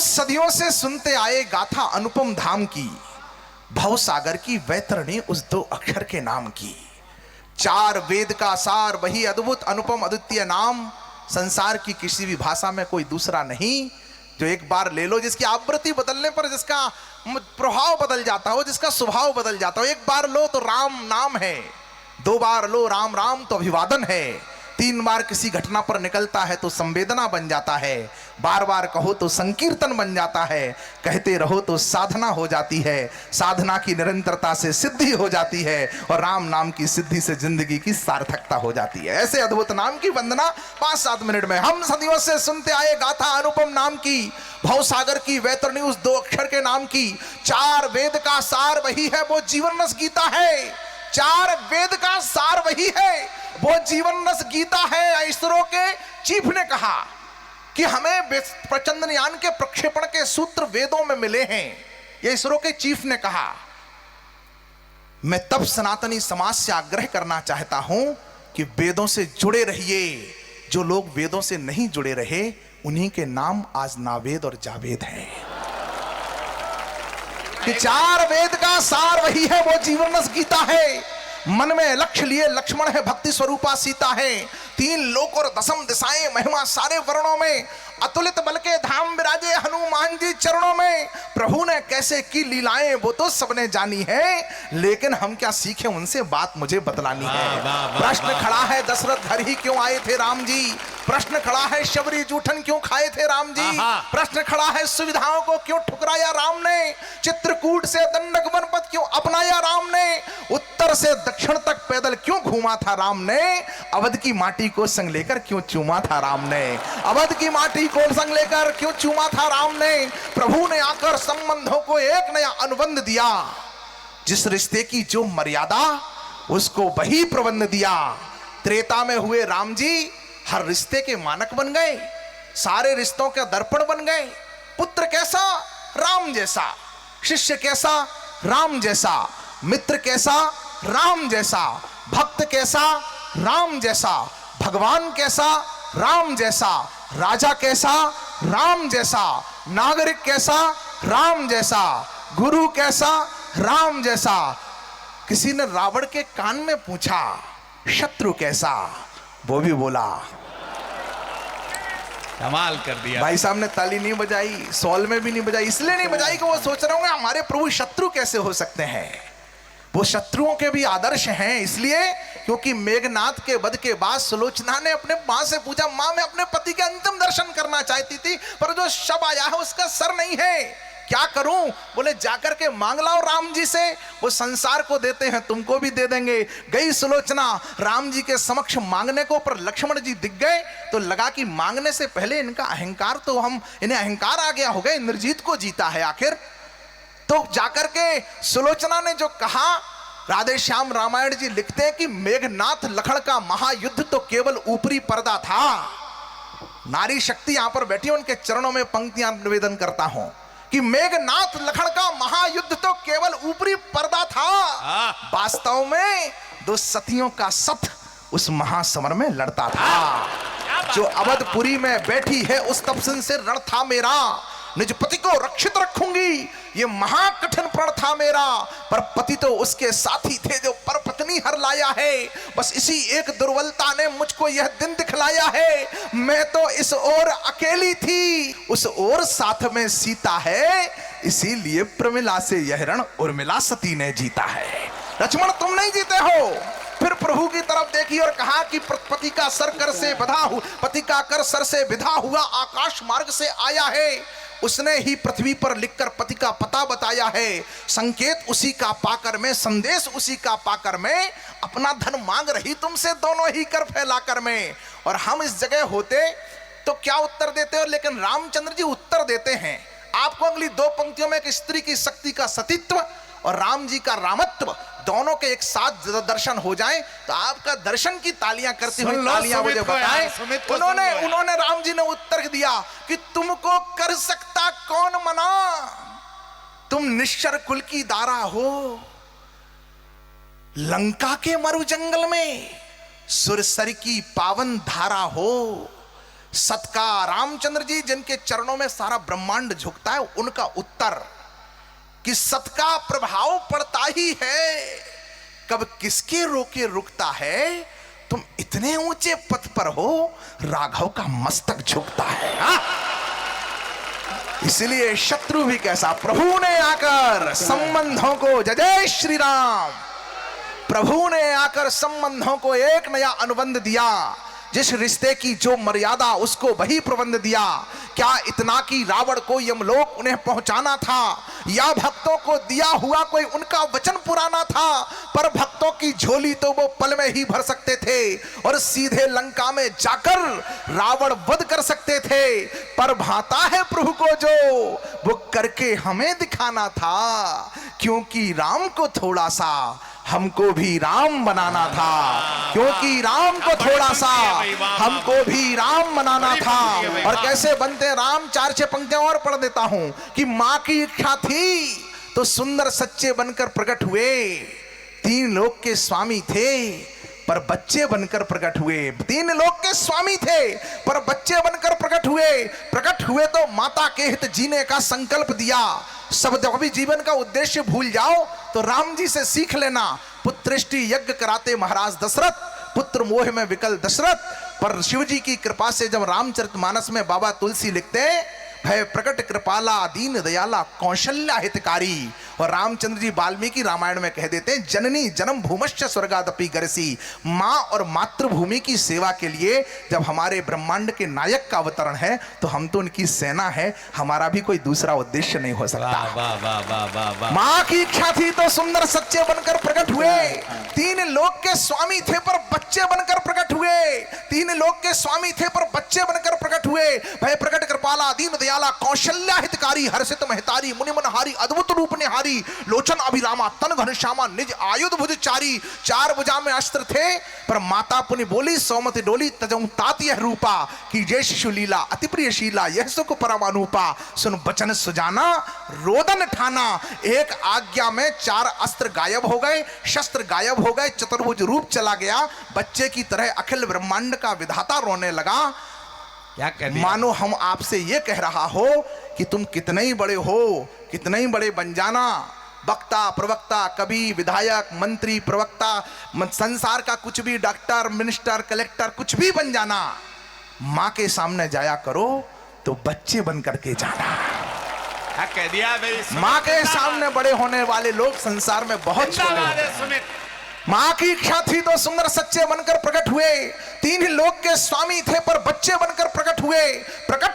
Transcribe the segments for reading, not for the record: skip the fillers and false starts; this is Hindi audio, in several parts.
सदियों से सुनते आए गाथा अनुपम धाम की, भव सागर की वैतरणी उस दो अक्षर के नाम की। चार वेद का सार वही अद्भुत अनुपम अद्वितीय नाम, संसार की किसी भी भाषा में कोई दूसरा नहीं। जो एक बार ले लो, जिसकी आवृत्ति बदलने पर जिसका प्रभाव बदल जाता हो, जिसका स्वभाव बदल जाता हो। एक बार लो तो राम नाम है, दो बार लो राम राम तो अभिवादन है, तीन बार किसी घटना पर निकलता है तो संवेदना बन जाता है, बार बार कहो तो संकीर्तन बन जाता है, कहते रहो तो साधना हो जाती है, साधना की निरंतरता से सिद्धि हो जाती है, और राम नाम की सिद्धि से जिंदगी की सार्थकता हो जाती है। ऐसे अद्भुत नाम की वंदना 5-7 मिनट में। हम सदियों से सुनते आए गाथा अनुपम नाम की, भव सागर की वैतरणी उस दो अक्षर के नाम की। चार वेद का सार वही है, वो जीवन रस गीता है। चार वेद का सार वही है, वो जीवन रस गीता है। इसरो के चीफ ने कहा कि हमें चंद्रयान के प्रक्षेपण के सूत्र वेदों में मिले हैं। ये इसरो के चीफ ने कहा। मैं तब सनातनी समाज से आग्रह करना चाहता हूं कि वेदों से जुड़े रहिए। जो लोग वेदों से नहीं जुड़े रहे, उन्हीं के नाम आज नावेद और जावेद हैं। कि चार वेद का सार वही है, वो जीवन रस गीता है। मन में लक्ष्य लिए लक्ष्मण है, भक्ति स्वरूपा सीता है। तीन लोक और दसम दिशाएं, महिमा सारे वर्णों में। अतुलित बल के धाम विराजे हनुमान जी चरणों में। प्रभु ने कैसे की लीलाएं वो तो सबने जानी है, लेकिन हम क्या सीखे उनसे, बात मुझे बतलानी है। प्रश्न खड़ा है दशरथ घर ही क्यों आए थे राम जी। प्रश्न खड़ा है शबरी जूठन क्यों खाए थे राम जी। प्रश्न खड़ा है सुविधाओं को क्यों ठुकराया राम ने। चित्रकूट से दंडक वनपथ क्यों अपनाया राम ने। उत्तर से दक्षिण तक पैदल क्यों घूमा था राम ने। अवध की माटी को संग लेकर क्यों चूमा था राम ने। अवध की माटी को संग लेकर क्यों चूमा था राम ने। प्रभु ने आकर संबंधों को एक नया अनुबंध दिया। जिस रिश्ते की जो मर्यादा, उसको वही प्रबंध दिया। त्रेता में हुए राम जी हर रिश्ते के मानक बन गए, सारे रिश्तों के दर्पण बन गए। पुत्र कैसा, राम जैसा। शिष्य कैसा, राम जैसा। मित्र कैसा, राम जैसा। भक्त कैसा, राम जैसा। भगवान कैसा, राम जैसा। राजा कैसा, राम जैसा। नागरिक कैसा, राम जैसा। गुरु कैसा, राम जैसा। किसी ने रावण के कान में पूछा, शत्रु कैसा, वो भी बोला। कमाल कर दिया भाई साहब ने ताली नहीं बजाई, सॉल में भी नहीं बजाई। इसलिए नहीं बजाई कि वो सोच रहे होंगे हमारे प्रभु शत्रु कैसे हो सकते हैं। वो शत्रुओं के भी आदर्श हैं, इसलिए क्योंकि मेघनाथ के वध के बाद सुलोचना ने अपने मां से पूछा, मां मैं अपने पति के अंतिम दर्शन करना चाहती थी, पर जो शव आया है उसका सर नहीं है, क्या करूं। बोले जाकर के मांग लाओ राम जी से, वो संसार को देते हैं तुमको भी दे देंगे। गई सुलोचना राम जी के समक्ष मांगने को, पर लक्ष्मण जी दिख गए तो लगा कि मांगने से पहले इनका अहंकार तो इन्हें अहंकार आ गया होगा, इंद्रजीत को जीता है आखिर। तो जाकर के सुलोचना ने जो कहा, राधे श्याम रामायण जी लिखते हैं कि मेघनाथ लखन का महायुद्ध तो केवल ऊपरी पर्दा था। नारी शक्ति यहां पर बैठी, उनके चरणों में पंक्तियां निवेदन करता हूं कि मेघनाथ लखन का महायुद्ध तो केवल ऊपरी पर्दा था। वास्तव में दो सतियों का सत उस महासमर में लड़ता था। जो अवधपुरी में बैठी है उस तपसन से रण था मेरा, निज पति को रक्षित रखूंगी ये महाकठिन प्रण था मेरा। पर पति तो उसके साथी थे जो पर पत्नी हर लाया है, बस इसी एक दुर्बलता ने मुझको यह दिन दिखलाया है। मैं तो इस ओर अकेली थी, उस ओर साथ में सीता है, इसीलिए प्रमिला से यह रण उर्मिला सती ने जीता है। लक्ष्मण तुम नहीं जीते हो। फिर प्रभु की तरफ देखी और कहा कि पति का सर कर से बधा हुआ, पति का कर सर से विधा हुआ आकाश मार्ग से आया है। उसने ही पृथ्वी पर लिखकर पति का पता बताया है। संकेत उसी का पाकर में, संदेश उसी का पाकर में, अपना धन मांग रही तुमसे दोनों ही कर फैलाकर में। और हम इस जगह होते तो क्या उत्तर देते हो, लेकिन रामचंद्र जी उत्तर देते हैं। आपको अगली दो पंक्तियों में एक स्त्री की शक्ति का सतीत्व और राम जी का रामत्व दोनों के एक साथ दर्शन हो जाए तो आपका दर्शन की तालियां करती हुई तालियां मुझे बताएं। उन्होंने राम जी ने उत्तर दिया कि तुमको कर सकता कौन मना, तुम निश्चर कुल की दारा हो। लंका के मरु जंगल में सुरसर की पावन धारा हो। सत का रामचंद्र जी जिनके चरणों में सारा ब्रह्मांड झुकता है, उनका उत्तर कि सत का प्रभाव पड़ता ही है, कब किसके रोके रुकता है, तुम इतने ऊंचे पद पर हो, राघव का मस्तक झुकता है। इसलिए शत्रु भी कैसा, प्रभु ने आकर संबंधों को, जय जय श्री राम, प्रभु ने आकर संबंधों को एक नया अनुबंध दिया। जिस रिश्ते की जो मर्यादा, उसको वही प्रबंध दिया। क्या इतना कि रावण को यमलोक उन्हें पहुंचाना था, या भक्तों को दिया हुआ कोई उनका वचन पुराना था, पर भक्तों की झोली तो वो पल में ही भर सकते थे और सीधे लंका में जाकर रावण वध कर सकते थे। पर भाता है प्रभु को जो वो करके हमें दिखाना था, क्योंकि राम को थोड़ा सा हमको भी राम बनाना था, क्योंकि राम को थोड़ा सा हमको भी राम बनाना था। और कैसे बनते राम, 4-6 पंक्तियां और पढ़ देता हूं कि मां की इच्छा थी तो सुंदर सच्चे बनकर प्रकट हुए, 3 लोक के स्वामी थे पर बच्चे बनकर प्रकट हुए। 3 लोक के स्वामी थे पर बच्चे बनकर प्रकट हुए तो माता के हित जीने का संकल्प दिया। सब कभी जीवन का उद्देश्य भूल जाओ तो राम जी से सीख लेना। पुत्रष्टि यज्ञ कराते महाराज दशरथ, पुत्र मोह में विकल दशरथ। पर शिव जी की कृपा से जब रामचरितमानस में बाबा तुलसी लिखते भय प्रकट कृपाला दीन दयाला कौशल्या हितकारी, और रामचंद्र जी वाल्मीकि रामायण में कह देते हैं जननी जन्म भूमश्च स्वर्गादपि गरसी। माँ और मातृभूमि की सेवा के लिए जब हमारे ब्रह्मांड के नायक का अवतरण है तो हम तो उनकी सेना है, हमारा भी कोई दूसरा उद्देश्य नहीं हो सकता। माँ की इच्छा थी तो सुंदर सच्चे बनकर प्रकट हुए, 3 लोक के स्वामी थे पर बच्चे बनकर प्रकट हुए, 3 लोक के स्वामी थे पर बच्चे बनकर प्रकट हुए। भय प्रकट कृपाला दीन दयाला कौशल्या हितकारी, हर्षित महतारी मुनि मनहारी अद्भुत रूप निहारी, लोचन अभिरामा तन घनश्यामा निज आयुध भुज चारी। 4 भुजा में अस्त्र थे पर माता पुनि बोली सौमति डोली तजऊ तात यह रूपा, कि जय शिशु लीला अति प्रिय शीला यह सुख परमानुपा। सुन बचन सुजाना रोदन ठाना, एक आज्ञा में 4 अस्त्र गायब हो गए, शस्त्र गायब हो गए, चतुर्भुज रूप चला गया। बच्चे की तरह अखिल ब्रह्मांड का विधाता रोने लगा। क्या मानो हम आपसे ये कह रहा हो कि तुम कितने ही बड़े हो, कितने ही बड़े बन जाना, वक्ता प्रवक्ता कवि विधायक मंत्री प्रवक्ता, संसार का कुछ भी, डॉक्टर मिनिस्टर कलेक्टर कुछ भी बन जाना, माँ के सामने जाया करो तो बच्चे बन करके जाना। क्या कह दिया भाई? माँ के सामने बड़े होने वाले लोग संसार में बहुत छोटे हैं। माँ की इच्छा थी तो सुंदर सच्चे बनकर प्रकट हुए, 3 लोक के स्वामी थे पर बच्चे बनकर प्रकट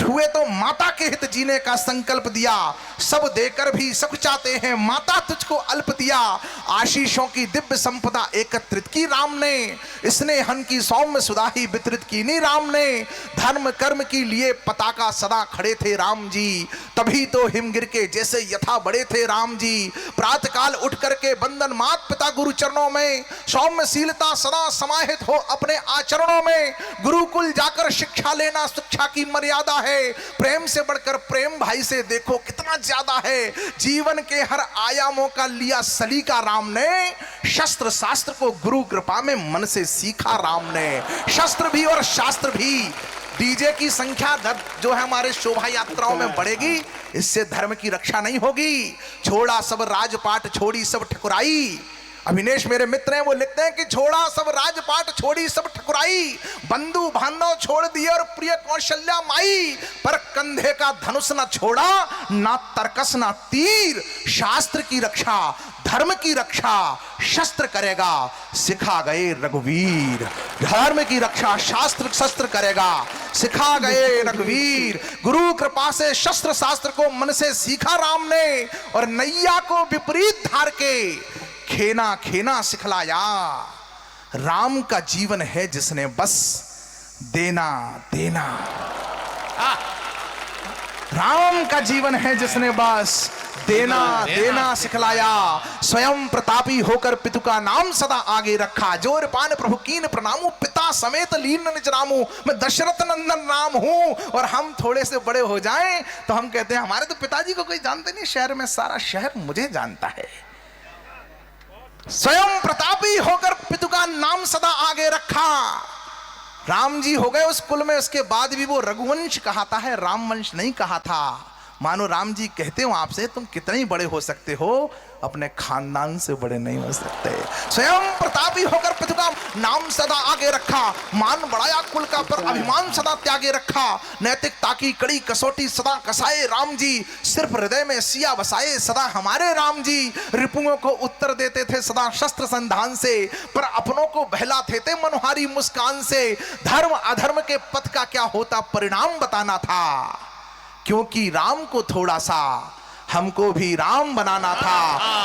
हुए तो माता के हित जीने का संकल्प दिया। सब देकर भी सब चाहते हैं, माता तुझको अल्प दिया। आशीषों की दिव्य संपदा एकत्रित की राम ने, स्नेहन की सौम्य सुधा ही वितरित की नी राम ने। धर्म कर्म की लिए पताका सदा खड़े थे राम जी, तभी तो हिमगिर के जैसे यथा बड़े थे राम जी। प्रातः काल उठ करके बंदन मात पिता गुरु चरणों में, सौम्यशीलता सदा समाहित हो अपने आचरणों में। गुरुकुल जाकर शिक्षा लेना शिक्षा की मर्यादा है, प्रेम से बढ़कर प्रेम भाई से देखो कितना ज्यादा है। जीवन के हर आयामों का लिया सलीका राम ने, शस्त्र शास्त्र को गुरु कृपा में मन से सीखा राम ने। शस्त्र भी और शास्त्र भी। डीजे की संख्या जो है हमारे शोभा यात्राओं में बढ़ेगी, इससे धर्म की रक्षा नहीं होगी। छोड़ा सब राजपाट छोड़ी सब ठकुराई, अभिनेश मेरे मित्र हैं वो लिखते हैं कि छोड़ा सब राजपाट छोड़ी सब ठकुराई, बंधु बांधव छोड़ दिए और प्रिय कौशल्या माई, पर कंधे का धनुष ना छोड़ा, ना तर्कस ना तीर। शास्त्र की रक्षा धर्म की रक्षा शस्त्र करेगा, सिखा गए रघुवीर। धर्म की रक्षा शास्त्र शस्त्र करेगा, सिखा गए रघुवीर। गुरु कृपा से शस्त्र शास्त्र को मन से सीखा राम ने, और नैया को विपरीत धार के खेना खेना सिखलाया। राम का जीवन है जिसने बस देना देना, राम का जीवन है जिसने बस देना देना सिखलाया। स्वयं प्रतापी होकर पितु का नाम सदा आगे रखा, जोर पान प्रभु कीन प्रणामू, पिता समेत लीन निज रामू। मैं दशरथ नंदन राम हूं, और हम थोड़े से बड़े हो जाएं तो हम कहते हैं हमारे तो पिताजी को कोई जानते नहीं, शहर में सारा शहर मुझे जानता है। स्वयं प्रतापी होकर पितु का नाम सदा आगे रखा, राम जी हो गए उस कुल में, उसके बाद भी वो रघुवंश कहाता है, राम वंश नहीं कहा था। मानो राम जी कहते हो आपसे, तुम कितने ही बड़े हो सकते हो, अपने खानदान से बड़े नहीं हो सकते। स्वयं प्रतापी होकर पिता का नाम सदा आगे रखा, मान बढ़ाया कुल का पर अभिमान सदा त्यागे रखा। नैतिकता की कड़ी कसौटी सदा कसाए राम जी, सिर्फ हृदय में सिया बसाए सदा हमारे राम जी। रिपुओं को उत्तर देते थे सदा शस्त्र संधान से, पर अपनों को बहलाते थे मनोहारी मुस्कान से। धर्म अधर्म के पथ का क्या होता परिणाम बताना था, क्योंकि राम को थोड़ा सा हमको भी राम बनाना था।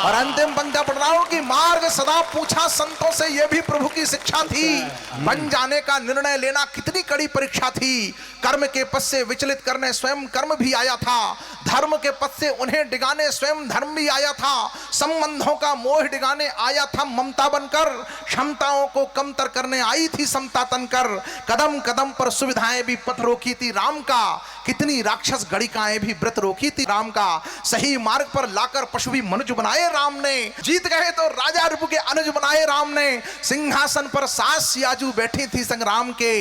और अंतिम पंक्ति पढ़ रहा हूं कि मार्ग सदा पूछा संतों से, यह भी प्रभु की शिक्षा थी। बन जाने का निर्णय लेना कितनी कड़ी परीक्षा थी। कर्म के पथ से विचलित करने स्वयं कर्म भी आया था, धर्म के पथ से उन्हें डिगाने स्वयं धर्म भी आया था। संबंधों का मोह डिगाने आया था ममता बनकर, क्षमताओं को कमतर करने आई थी समता तनकर। कदम कदम पर सुविधाएं भी पथ रोकी थी राम का, कितनी राक्षस गणिकाएं भी व्रत रोकी थी राम का। सही मार्ग पर लाकर पशु भी मनुज बनाए राम ने, जीत गए तो राजा रिपु के अनुज बनाए राम ने। सिंहासन पर सास सियाजू बैठी थी संग्राम के,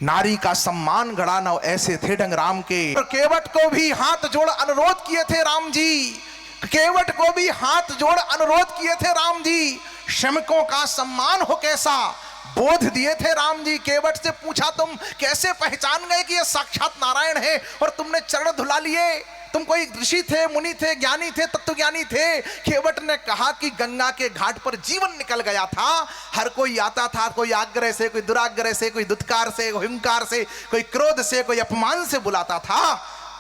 नारी का सम्मान गढ़ा न ऐसे थे ढंग राम के। केवट को भी हाथ जोड़ अनुरोध किए थे राम जी, केवट को भी हाथ जोड़ अनुरोध किए थे राम जी। श्रमिकों का सम्मान हो कैसा बोध दिए थे राम जी। केवट से पूछा, तुम कैसे पहचान गए कि ये साक्षात नारायण है और तुमने चरण धुला लिए? तुम कोई ऋषि थे, मुनि थे, ज्ञानी थे, तत्वज्ञानी थे? केवट ने कहा कि गंगा के घाट पर जीवन निकल गया था, हर कोई आता था, कोई आग्रह से, कोई दुराग्रह से, कोई दुत्कार से, कोई हिंकार से, कोई क्रोध से, कोई अपमान से बुलाता था।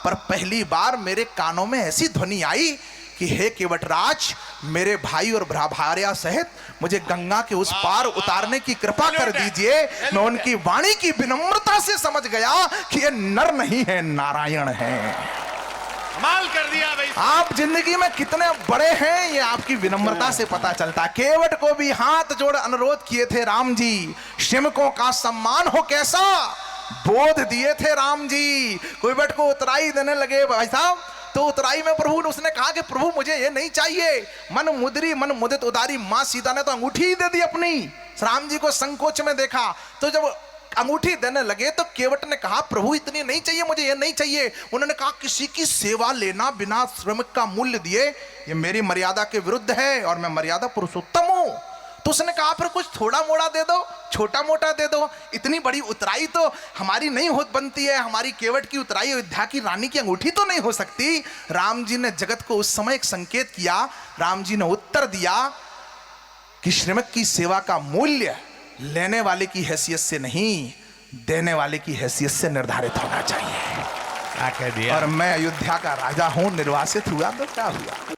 पर पहली बार मेरे कानों में ऐसी ध्वनि आई कि हे केवटराज, मेरे भाई और भार्या सहित मुझे गंगा के उस पार उतारने की कृपा कर दीजिए। मैं उनकी वाणी की विनम्रता से समझ गया कि ये नर नहीं है, नारायण है। कमाल कर दिया भाई। आप जिंदगी में कितने बड़े हैं ये आपकी विनम्रता से पता चलता। केवट को भी हाथ जोड़ अनुरोध किए थे राम जी, श्रमिकों का सम्मान हो कैसा बोध दिए थे राम जी। केवट को उतराई देने लगे भाई साहब, तो उतराई में प्रभु ने उसने कहा कि प्रभु मुझे ये नहीं चाहिए। मन मुदित उदारी, मां सीता ने तो अंगूठी ही दे दी अपनी। राम जी को संकोच में देखा, तो जब अंगूठी देने लगे तो केवट ने कहा प्रभु इतनी नहीं चाहिए, मुझे ये नहीं चाहिए। उन्होंने कहा किसी की सेवा लेना बिना श्रमिक का मूल्य दिए ये मेरी मर्यादा के विरुद्ध है और मैं मर्यादा पुरुषोत्तम हूं। तो उसने कहा फिर कुछ थोड़ा मोड़ा दे दो, छोटा मोटा दे दो, इतनी बड़ी उतराई तो हमारी नहीं हो बनती है, हमारी केवट की उतराई अयोध्या की रानी की अंगूठी तो नहीं हो सकती। राम जी ने जगत को उस समय एक संकेत किया। राम जी ने उत्तर दिया कि श्रमिक की सेवा का मूल्य लेने वाले की हैसियत से नहीं, देने वाले की हैसियत से निर्धारित होना चाहिए। क्या कह दिया। और मैं अयोध्या का राजा हूं, निर्वासित हुआ तो क्या हुआ।